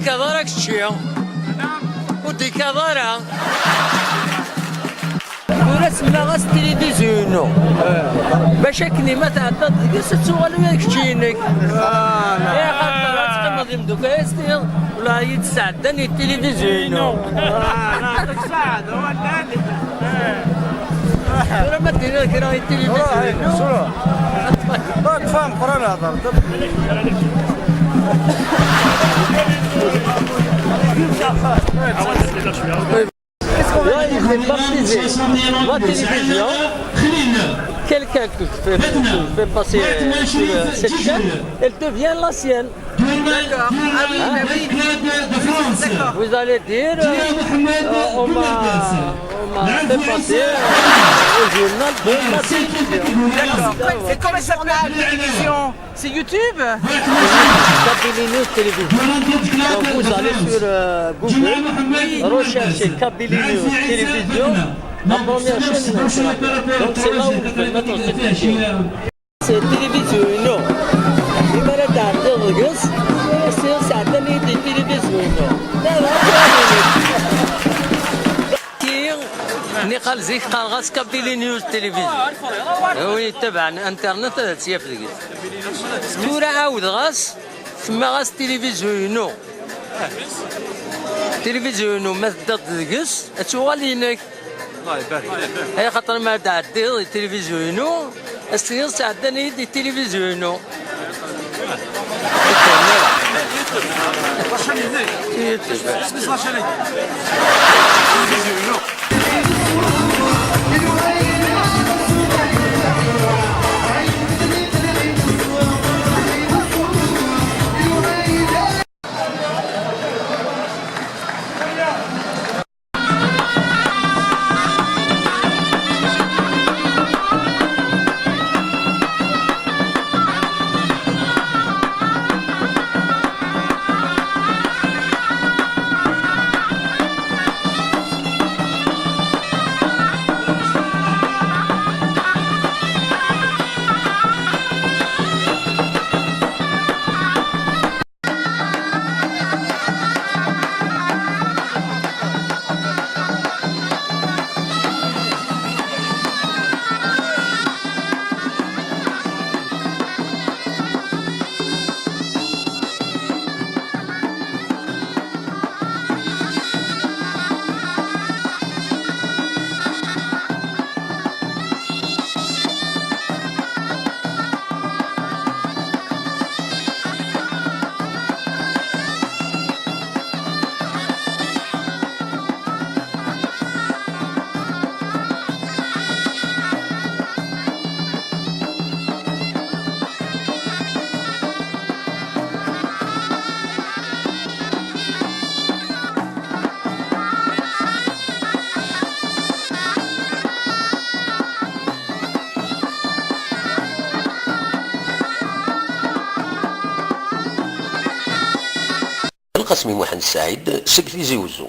كذا كشي ودي كذا ورسمنا غاس تلفزيون باش كني ما تعدى تقيس تسوغل وياك كشينك يا خاطر تقمض يمدوك يستير ولا يتسعدني التلفزيون نعطيك سعادة ولاني ولا ما دير لك راهي التلفزيون راك فاهم قران هضر la télévision, quelqu'un qui fait passer cette chaîne, elle devient la sienne. D'accord. Ah oui, bah oui. D'accord. Vous allez dire, on m'a fait passer au journal de la télévision. D'accord. Et comment s'appelle la télévision? C'est YouTube? Kabylie News Télévision. Donc vous allez sur Google, recherchez Kabylie News Télévision, la première chaîne. Donc c'est là où vous pouvez mettre cette vidéo. C'est télévision. لماذا تعدي الرقص؟ يصير ساعتين دي تلفزيون. كي نقال زيك قال غاس كابيلي نيوز تلفزيون. وي تبع انترنت هذا تسيا في الرقص. تورا عاود غاس تما غاس تلفزيون. تلفزيون ما تدد الرقص تولينك. الله يبارك. هي خاطر ما تعدي التلفزيون يصير ساعتين دي تلفزيون. القاسمي محمد السعيد سكري زيوزو.